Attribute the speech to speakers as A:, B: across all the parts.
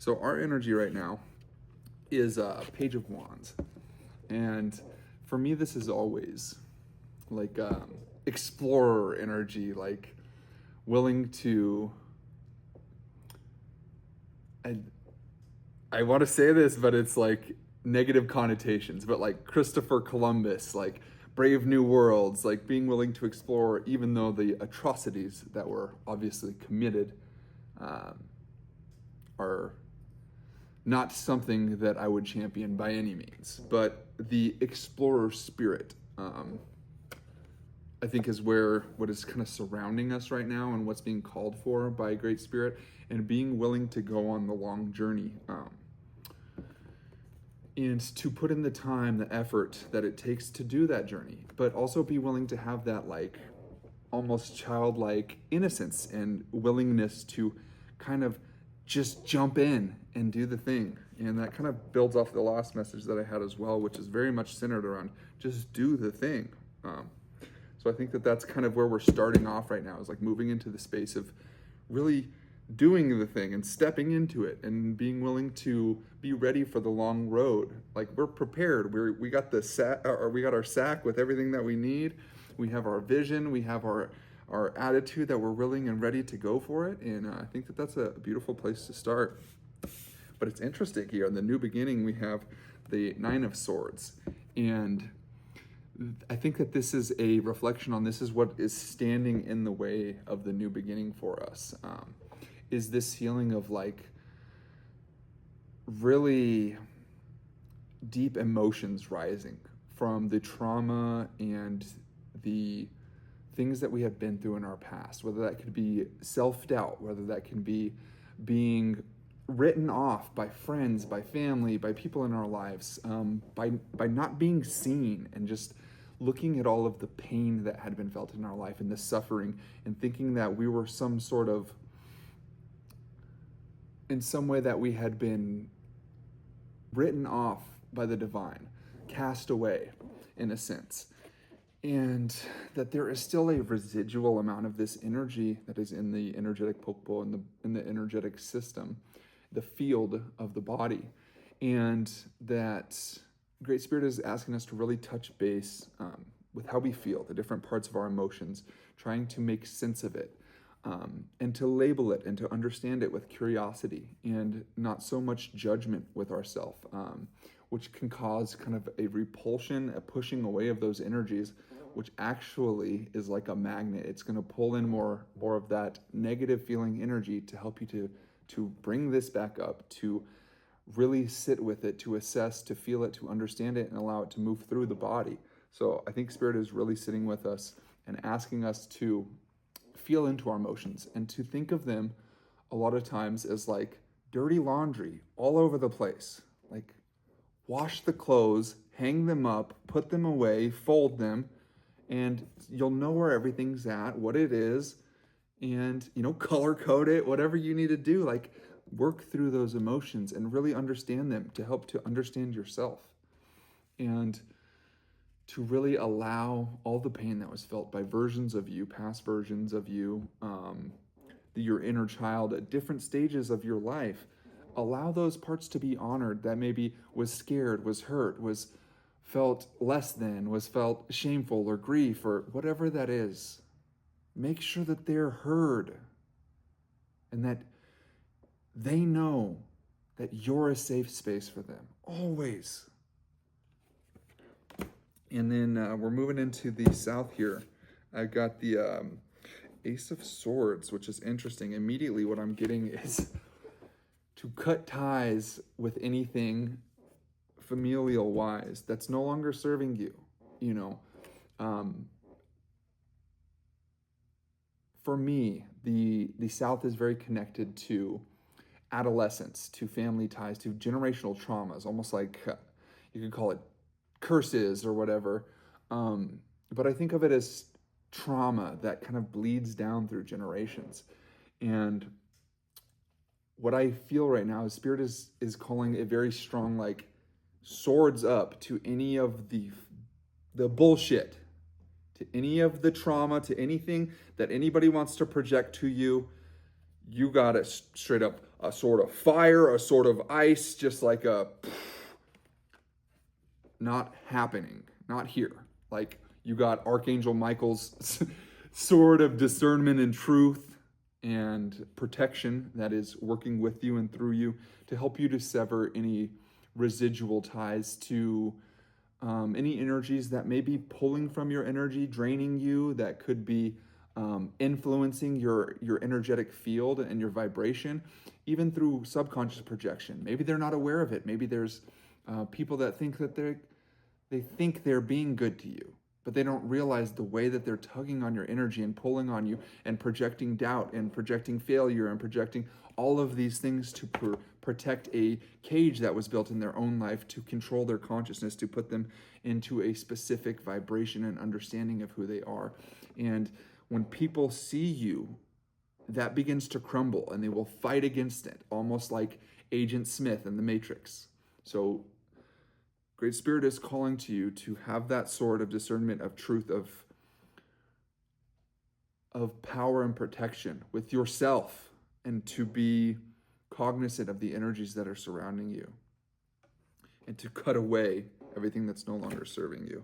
A: So our energy right now is a Page of Wands. And for me, this is always like explorer energy, like willing to, I want to say this, but it's like negative connotations, but like Christopher Columbus, like Brave New Worlds, like being willing to explore, even though the atrocities that were obviously committed are not something that I would champion by any means. But the explorer spirit, I think, is what is kind of surrounding us right now and what's being called for by a Great Spirit, and being willing to go on the long journey. And to put in the time, the effort that it takes to do that journey, but also be willing to have that like almost childlike innocence and willingness to kind of just jump in and do the thing. And that kind of builds off the last message that I had as well, which is very much centered around just do the thing. So I think that that's kind of where we're starting off right now, is like moving into the space of really doing the thing and stepping into it and being willing to be ready for the long road. Like we're prepared. We got the sack, or we got our sack with everything that we need. We have our vision. We have our attitude that we're willing and ready to go for it. And I think that that's a beautiful place to start. But it's interesting here in the new beginning, we have the Nine of Swords. And I think that this is a reflection on this is what is standing in the way of the new beginning for us. Is this feeling of like really deep emotions rising from the trauma and the things that we have been through in our past, whether that could be self-doubt, whether that can be being written off by friends, by family, by people in our lives, by not being seen, and just looking at all of the pain that had been felt in our life and the suffering, and thinking that we were some sort of, in some way, that we had been written off by the divine, cast away in a sense. And that there is still a residual amount of this energy that is in the energetic pokeball, in the energetic system, the field of the body. And that Great Spirit is asking us to really touch base with how we feel, the different parts of our emotions, trying to make sense of it, and to label it and to understand it with curiosity and not so much judgment with ourselves, which can cause kind of a repulsion, a pushing away of those energies, which actually is like a magnet. It's going to pull in more of that negative feeling energy to help you to bring this back up, to really sit with it, to assess, to feel it, to understand it, and allow it to move through the body. So I think Spirit is really sitting with us and asking us to feel into our emotions and to think of them a lot of times as like dirty laundry all over the place. Like, wash the clothes, hang them up, put them away, fold them, and you'll know where everything's at, what it is, and, color code it, whatever you need to do. Like, work through those emotions and really understand them to help to understand yourself, and to really allow all the pain that was felt by versions of you, past versions of you, your inner child at different stages of your life. Allow those parts to be honored that maybe was scared, was hurt, was felt less than, was felt shameful or grief or whatever that is. Make sure that they're heard and that they know that you're a safe space for them, always. And then we're moving into the south here. I've got the Ace of Swords, which is interesting. Immediately what I'm getting is to cut ties with anything familial wise that's no longer serving you. For me, the South is very connected to adolescence, to family ties, to generational traumas, almost like you could call it curses or whatever. But I think of it as trauma that kind of bleeds down through generations. And what I feel right now is Spirit is calling a very strong, like, swords up to any of the bullshit, to any of the trauma, to anything that anybody wants to project to you. You got it straight up a sword of fire, a sword of ice, just like a not happening, not here. Like you got Archangel Michael's sword of discernment and truth and protection that is working with you and through you to help you to sever any residual ties to any energies that may be pulling from your energy, draining you, that could be influencing your energetic field and your vibration, even through subconscious projection. Maybe they're not aware of it. Maybe there's people that think that they think they're being good to you, but they don't realize the way that they're tugging on your energy and pulling on you and projecting doubt and projecting failure and projecting all of these things to protect a cage that was built in their own life to control their consciousness, to put them into a specific vibration and understanding of who they are. And when people see you, that begins to crumble and they will fight against it, almost like Agent Smith in The Matrix. So Great Spirit is calling to you to have that sword of discernment, of truth, of power and protection with yourself, and to be cognizant of the energies that are surrounding you, and to cut away everything that's no longer serving you.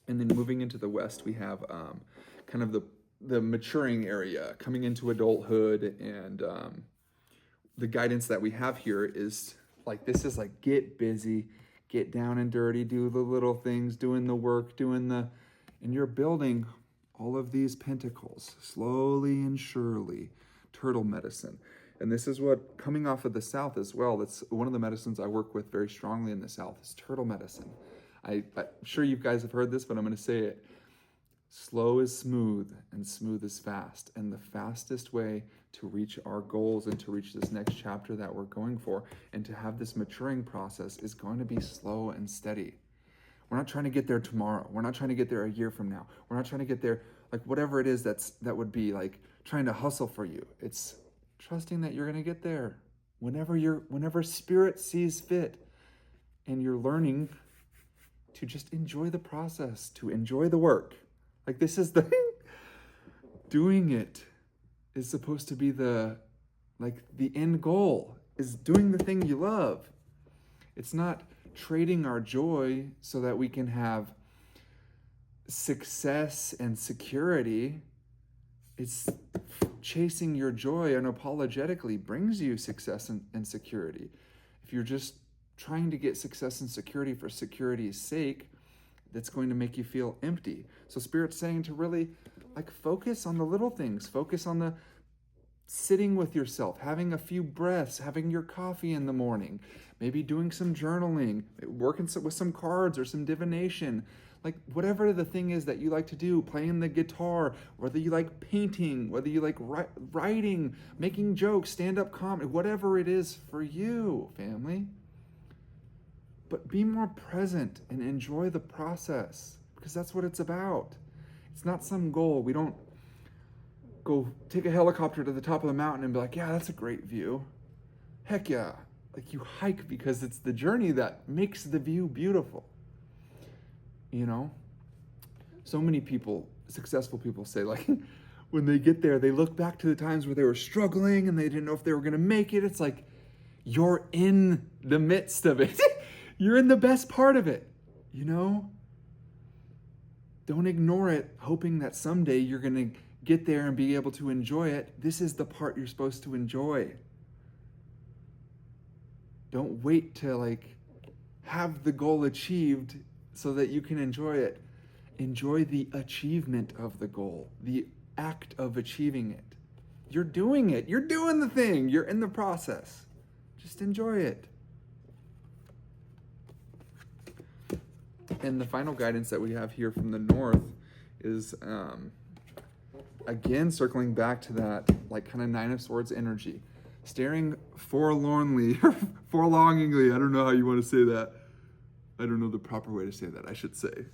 A: And then moving into the West, we have kind of the maturing area, coming into adulthood, and the guidance that we have here is like, this is like, get busy, get down and dirty, do the little things, doing the work, and you're building all of these pentacles, slowly and surely, turtle medicine. And this is what, coming off of the South as well, that's one of the medicines I work with very strongly in the South, is turtle medicine. I'm sure you guys have heard this, but I'm going to say it. Slow is smooth, and smooth is fast. And the fastest way to reach our goals and to reach this next chapter that we're going for, and to have this maturing process, is going to be slow and steady. We're not trying to get there tomorrow. We're not trying to get there a year from now. We're not trying to get there, like whatever it is that would be like trying to hustle for you. It's trusting that you're going to get there whenever spirit sees fit, and you're learning to just enjoy the process, to enjoy the work. Like, this is the doing it is supposed to be the end goal, is doing the thing you love. It's not trading our joy so that we can have success and security. It's chasing your joy unapologetically brings you success and security. If you're just trying to get success and security for security's sake, that's going to make you feel empty. So Spirit's saying to really focus on the little things, focus on the sitting with yourself, having a few breaths, having your coffee in the morning, maybe doing some journaling, working with some cards or some divination, like whatever the thing is that you like to do, playing the guitar, whether you like painting, whether you like writing, making jokes, stand-up comedy, whatever it is for you, family. But be more present and enjoy the process, because that's what it's about. It's not some goal. We don't go take a helicopter to the top of the mountain and be like, yeah, that's a great view. Heck yeah. Like, you hike because it's the journey that makes the view beautiful. You know? So many people, successful people say, like, when they get there, they look back to the times where they were struggling and they didn't know if they were going to make it. It's like, you're in the midst of it. You're in the best part of it, you know? Don't ignore it, hoping that someday you're going to get there and be able to enjoy it. This is the part you're supposed to enjoy. Don't wait to have the goal achieved so that you can enjoy it. Enjoy the achievement of the goal, the act of achieving it. You're doing it. You're doing the thing. You're in the process. Just enjoy it. And the final guidance that we have here from the North is, again, circling back to that kind of Nine of Swords energy. Staring forlornly, forlongingly, I don't know how you want to say that. I don't know the proper way to say that, I should say.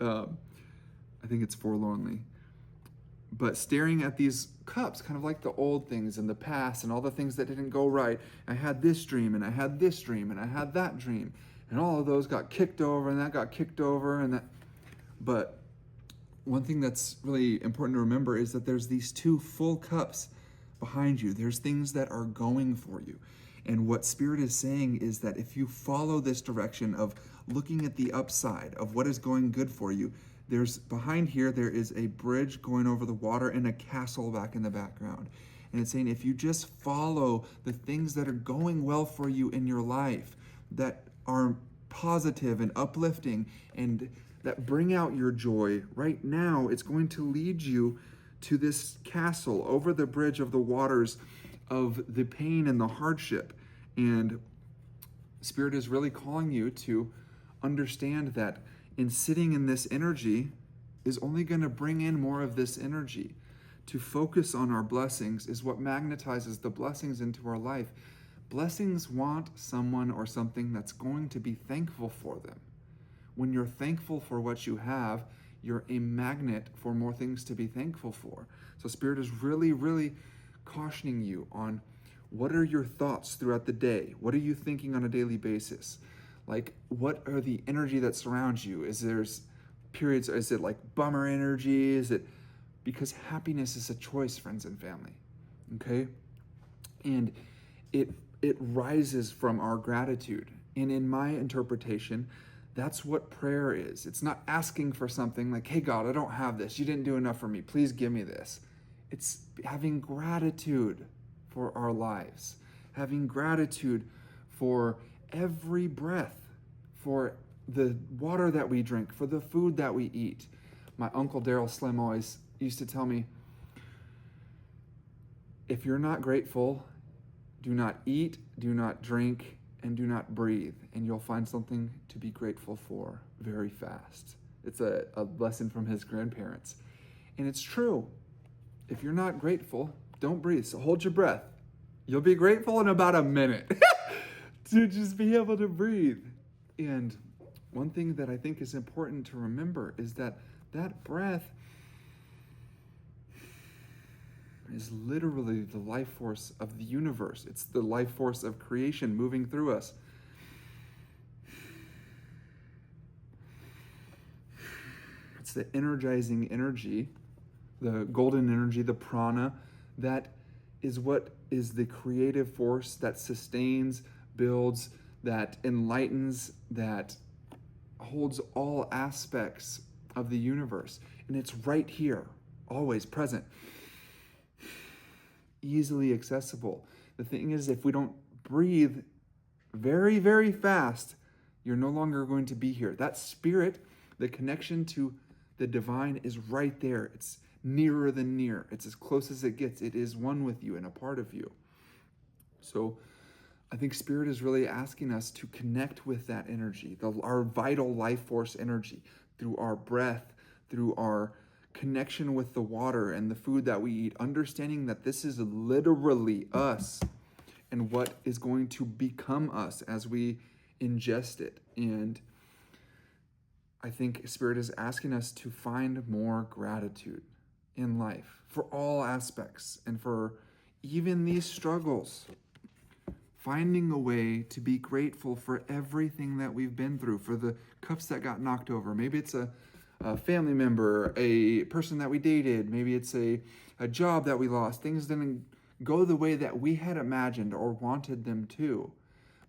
A: I think it's forlornly. But staring at these cups, kind of like the old things in the past and all the things that didn't go right. I had this dream, and I had this dream, and I had that dream. And all of those got kicked over, and that got kicked over, and that. But one thing that's really important to remember is that there's these two full cups behind you. There's things that are going for you. And what Spirit is saying is that if you follow this direction of looking at the upside of what is going good for you, there's behind here, there is a bridge going over the water and a castle back in the background. And it's saying if you just follow the things that are going well for you in your life, that are positive and uplifting and that bring out your joy, right now it's going to lead you to this castle over the bridge of the waters of the pain and the hardship. And Spirit is really calling you to understand that in sitting in this energy is only going to bring in more of this energy. To focus on our blessings is what magnetizes the blessings into our life. Blessings want someone or something that's going to be thankful for them. When you're thankful for what you have, you're a magnet for more things to be thankful for. So Spirit is really, really cautioning you on what are your thoughts throughout the day? What are you thinking on a daily basis? Like, what are the energy that surrounds you? Is there's periods, is it like bummer energy? Is it, because happiness is a choice, friends and family, okay? And it rises from our gratitude. And in my interpretation, that's what prayer is. It's not asking for something like, hey, God, I don't have this. You didn't do enough for me. Please give me this. It's having gratitude for our lives, having gratitude for every breath, for the water that we drink, for the food that we eat. My Uncle Daryl Slim always used to tell me, if you're not grateful, do not eat, do not drink, and do not breathe, and you'll find something to be grateful for very fast. It's a lesson from his grandparents. And it's true. If you're not grateful, don't breathe. So hold your breath. You'll be grateful in about a minute to just be able to breathe. And one thing that I think is important to remember is that that breath is literally the life force of the universe. It's the life force of creation moving through us. It's the energizing energy, the golden energy, the prana, that is what is the creative force that sustains, builds, that enlightens, that holds all aspects of the universe. And it's right here, always present, easily accessible. The thing is, if we don't breathe very, very fast, you're no longer going to be here. That spirit, the connection to the divine is right there. It's nearer than near. It's as close as it gets. It is one with you and a part of you. So I think Spirit is really asking us to connect with that energy, our vital life force energy, through our breath, through our connection with the water and the food that we eat, understanding that this is literally us and what is going to become us as we ingest it. And I think Spirit is asking us to find more gratitude in life for all aspects and for even these struggles. Finding a way to be grateful for everything that we've been through, for the cups that got knocked over. Maybe it's a family member, a person that we dated. Maybe it's a job that we lost. Things didn't go the way that we had imagined or wanted them to.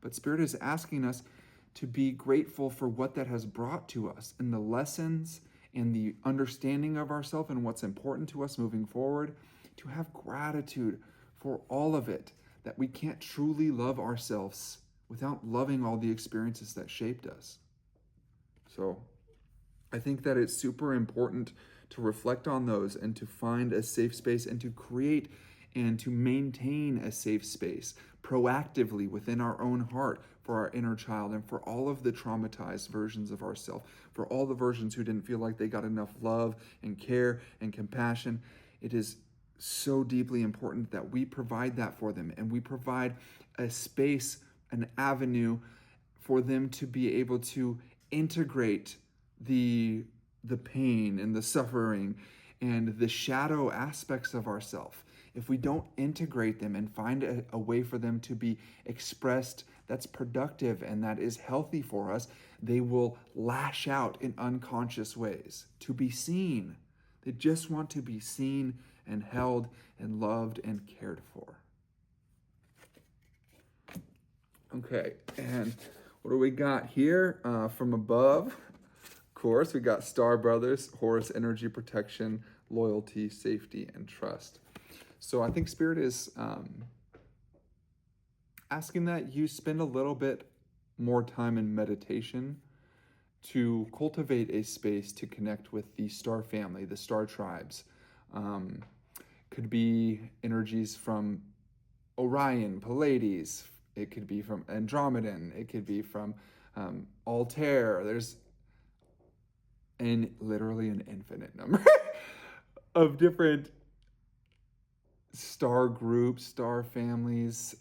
A: But Spirit is asking us to be grateful for what that has brought to us and the lessons and the understanding of ourselves and what's important to us moving forward, to have gratitude for all of it, that we can't truly love ourselves without loving all the experiences that shaped us. So I think that it's super important to reflect on those and to find a safe space and to create and to maintain a safe space proactively within our own heart for our inner child and for all of the traumatized versions of ourselves, for all the versions who didn't feel like they got enough love and care and compassion. It is so deeply important that we provide that for them, and we provide a space, an avenue for them to be able to integrate the pain and the suffering and the shadow aspects of ourself. If we don't integrate them and find a way for them to be expressed that's productive and that is healthy for us, they will lash out in unconscious ways to be seen. They just want to be seen and held and loved and cared for. Okay, and what do we got here? From above, of course, we got Star Brothers, Horus energy protection, loyalty, safety, and trust. So I think Spirit is asking that you spend a little bit more time in meditation to cultivate a space to connect with the star family, the star tribes. Could be energies from Orion, Pleiades. It could be from Andromedan. It could be from Altair. There's literally an infinite number of different star groups, star families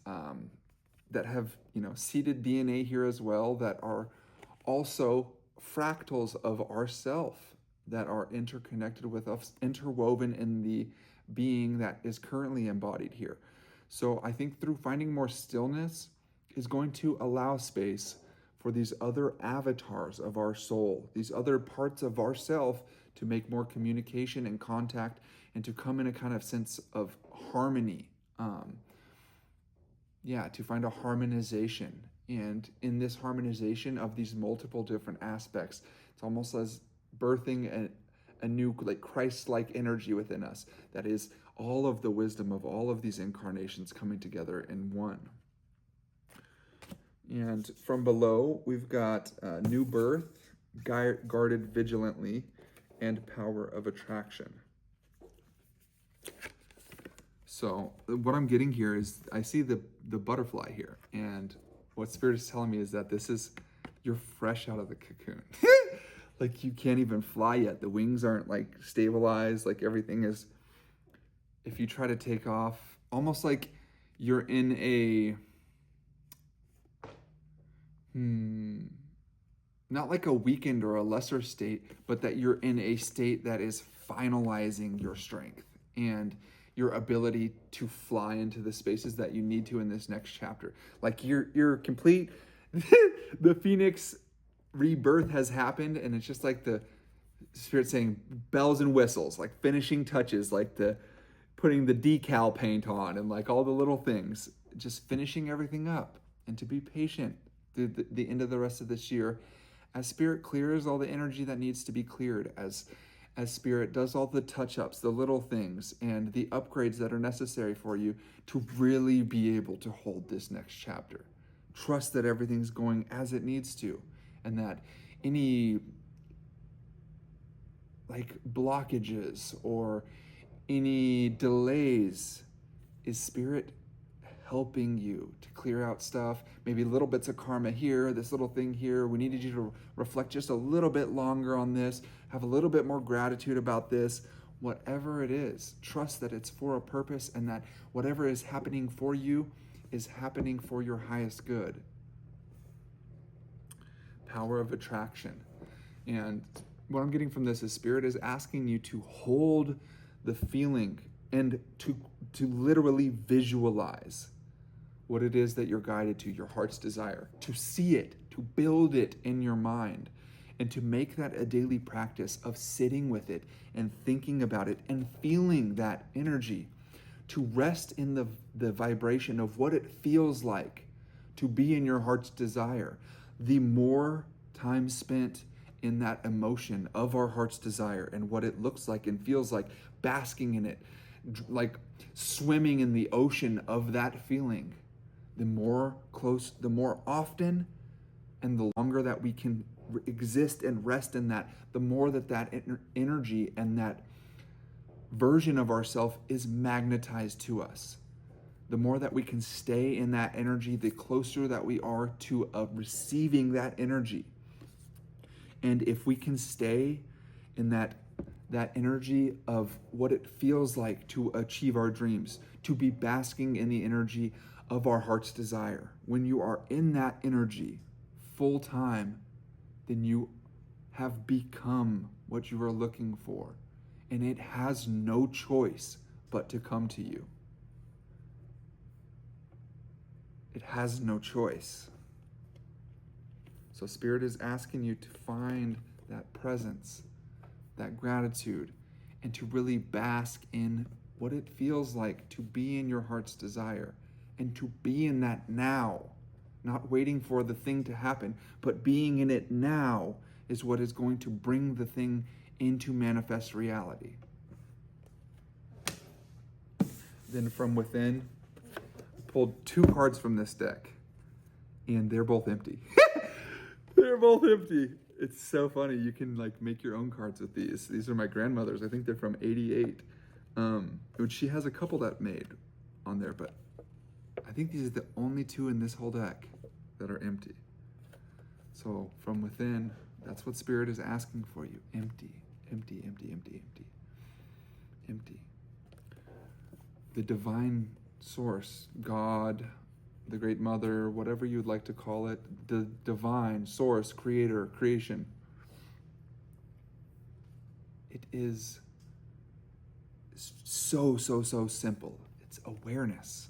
A: that have, seeded DNA here as well, that are also fractals of ourself, that are interconnected with us, interwoven in the being that is currently embodied here. So I think through finding more stillness is going to allow space for these other avatars of our soul, these other parts of ourself to make more communication and contact and to come in a kind of sense of harmony. To find a harmonization. And in this harmonization of these multiple different aspects, it's almost as birthing a new, like, Christ-like energy within us that is all of the wisdom of all of these incarnations coming together in one. And from below, we've got new birth, guarded vigilantly, and power of attraction. So what I'm getting here is I see the butterfly here, and what Spirit is telling me is that you're fresh out of the cocoon. Like, you can't even fly yet. The wings aren't like stabilized. Like, everything is, if you try to take off, almost like you're in a, not like a weakened or a lesser state, but that you're in a state that is finalizing your strength and your ability to fly into the spaces that you need to in this next chapter. Like, you're complete. The Phoenix rebirth has happened, and it's just like the Spirit saying bells and whistles, like finishing touches, like the putting the decal paint on and like all the little things, just finishing everything up, and to be patient through the end of the rest of this year as Spirit clears all the energy that needs to be cleared, as Spirit does all the touch-ups, the little things, and the upgrades that are necessary for you to really be able to hold this next chapter. Trust that everything's going as it needs to, and that any like blockages or any delays is Spirit helping you to clear out stuff, maybe little bits of karma here, this little thing here. We needed you to reflect just a little bit longer on this, have a little bit more gratitude about this. Whatever it is, trust that it's for a purpose, and that whatever is happening for you is happening for your highest good. Power of attraction. And what I'm getting from this is Spirit is asking you to hold the feeling and to literally visualize what it is that you're guided to, your heart's desire, to see it, to build it in your mind, and to make that a daily practice of sitting with it and thinking about it and feeling that energy, to rest in the vibration of what it feels like to be in your heart's desire. The more time spent in that emotion of our heart's desire and what it looks like and feels like, basking in it, like swimming in the ocean of that feeling, the more often and the longer that we can exist and rest in that, the more that energy and that version of ourself is magnetized to us. The more that we can stay in that energy, the closer that we are to receiving that energy. And if we can stay in that energy of what it feels like to achieve our dreams, to be basking in the energy of our heart's desire, when you are in that energy full time, then you have become what you are looking for, and it has no choice but to come to you. It has no choice. So Spirit is asking you to find that presence, that gratitude, and to really bask in what it feels like to be in your heart's desire and to be in that now, not waiting for the thing to happen, but being in it now is what is going to bring the thing into manifest reality. Then from within, pulled 2 cards from this deck, and they're both empty. They're both empty. It's so funny. You can like make your own cards with these. These are my grandmother's. I think they're from '88. Which she has a couple that made on there, but I think these are the only 2 in this whole deck that are empty. So from within, that's what Spirit is asking for you. Empty, empty, empty, empty, empty, empty. The divine source, God, the Great Mother, whatever you'd like to call it, the divine source, creator, creation. It is so simple. It's awareness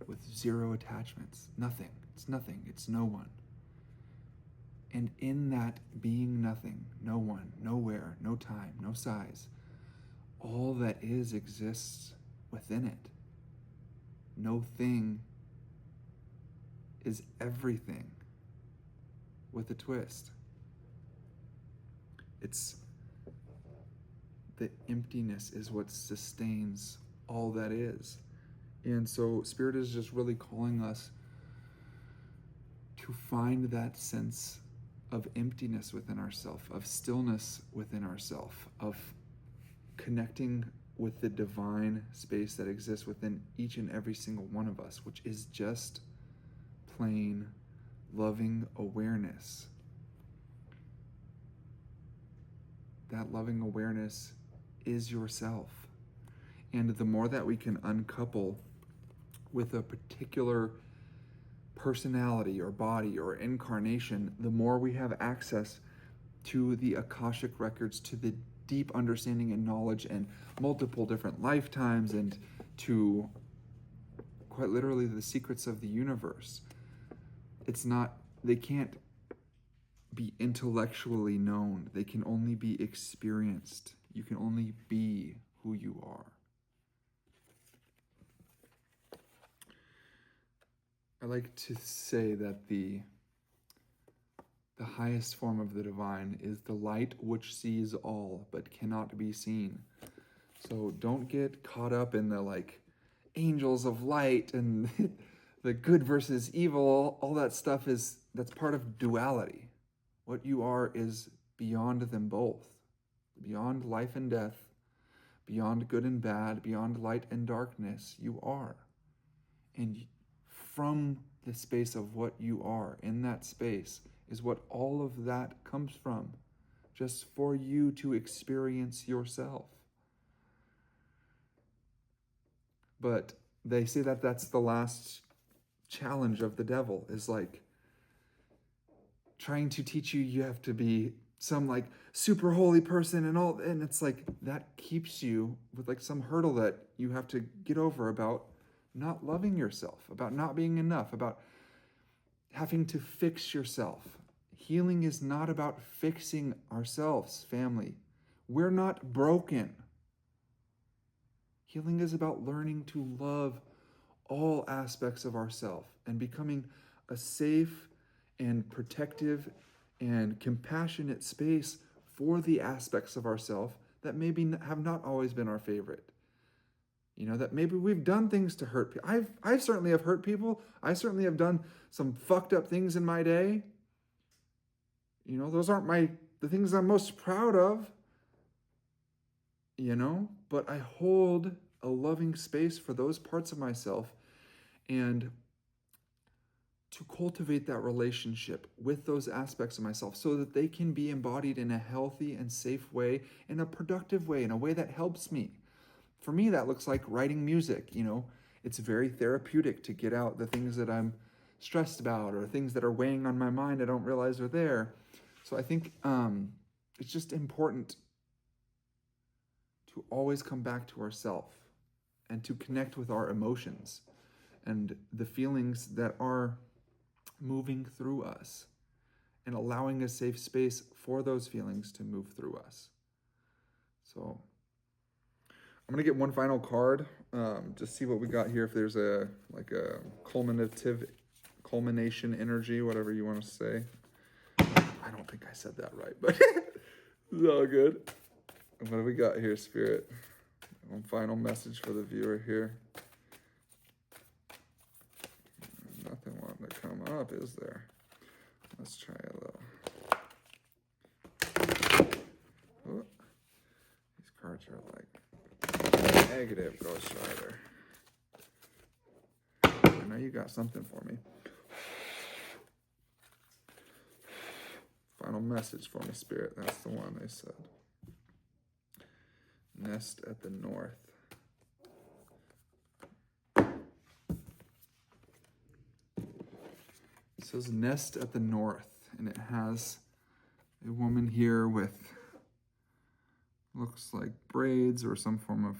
A: with 0 attachments. Nothing. It's nothing. It's no one. And in that being nothing, no one, nowhere, no time, no size, all that is exists within it. No thing is everything with a twist. It's the emptiness is what sustains all that is. And so Spirit is just really calling us to find that sense of emptiness within ourselves, of stillness within ourselves, of connecting with the divine space that exists within each and every single one of us, which is just plain loving awareness. That loving awareness is yourself. And the more that we can uncouple with a particular personality or body or incarnation, the more we have access to the Akashic records, to the deep understanding and knowledge and multiple different lifetimes, and to quite literally the secrets of the universe. They can't be intellectually known. They can only be experienced. You can only be who you are. I like to say that the highest form of the divine is the light which sees all but cannot be seen. So don't get caught up in the like angels of light and the good versus evil. All that stuff that's part of duality. What you are is beyond them both, beyond life and death, beyond good and bad, beyond light and darkness. You are. And from the space of what you are, in that space, is what all of that comes from, just for you to experience yourself. But they say that that's the last challenge of the devil, is like trying to teach you have to be some like super holy person and it's like that keeps you with like some hurdle that you have to get over about not loving yourself, about not being enough, about having to fix yourself. Healing is not about fixing ourselves, family. We're not broken. Healing is about learning to love all aspects of ourselves and becoming a safe and protective and compassionate space for the aspects of ourselves that maybe have not always been our favorite. You know, that maybe we've done things to hurt people. I certainly have hurt people. I certainly have done some fucked up things in my day. You know, those aren't the things I'm most proud of. You know, but I hold a loving space for those parts of myself, and to cultivate that relationship with those aspects of myself so that they can be embodied in a healthy and safe way, in a productive way, in a way that helps me. For me, that looks like writing music. You know, it's very therapeutic to get out the things that I'm stressed about or things that are weighing on my mind I don't realize are there. So I think it's just important to always come back to ourselves and to connect with our emotions and the feelings that are moving through us, and allowing a safe space for those feelings to move through us. So I'm gonna get one final card, just see what we got here. If there's a culmination energy, whatever you want to say. I don't think I said that right, but it's all good. What do we got here, Spirit? One final message for the viewer here. Nothing wanting to come up, is there? Let's try a little. Oh, these cards are like negative, Ghost Rider. I know you got something for me. Final message for me, Spirit. That's the one they said. Nest at the north. It says nest at the north, and it has a woman here with, looks like braids or some form of,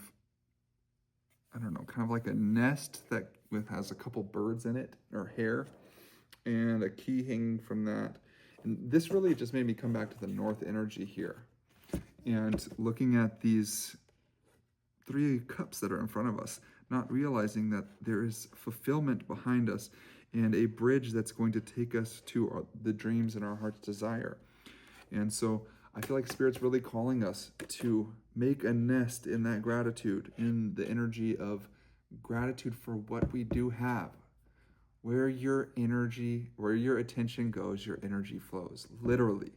A: I don't know, kind of like a nest that has a couple birds in it, or hair, and a key hanging from that. And this really just made me come back to the north energy here. And looking at these 3 cups that are in front of us, not realizing that there is fulfillment behind us and a bridge that's going to take us to the dreams and our heart's desire. And so I feel like Spirit's really calling us to make a nest in that gratitude, in the energy of gratitude for what we do have. Where your attention goes, your energy flows, literally.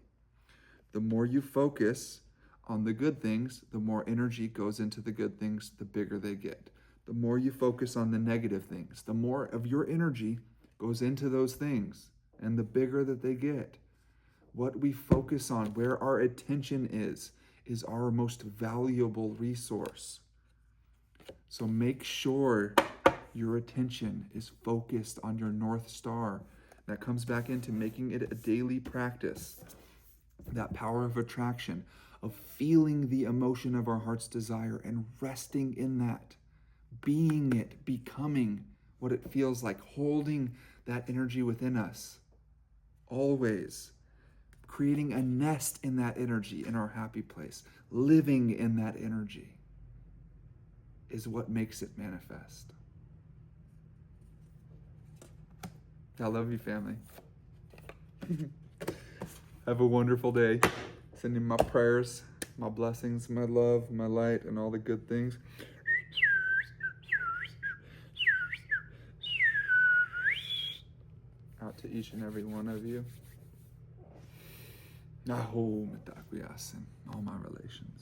A: The more you focus on the good things, the more energy goes into the good things, the bigger they get. The more you focus on the negative things, the more of your energy goes into those things, and the bigger that they get. What we focus on, where our attention is our most valuable resource. So make sure your attention is focused on your North Star. That comes back into making it a daily practice. That power of attraction, of feeling the emotion of our heart's desire and resting in that, being it, becoming what it feels like, holding that energy within us, always creating a nest in that energy, in our happy place, living in that energy is what makes it manifest. I love you, family. Have a wonderful day. Sending my prayers, my blessings, my love, my light, and all the good things. Out to each and every one of you. Naho mitakuyasin, all my relations.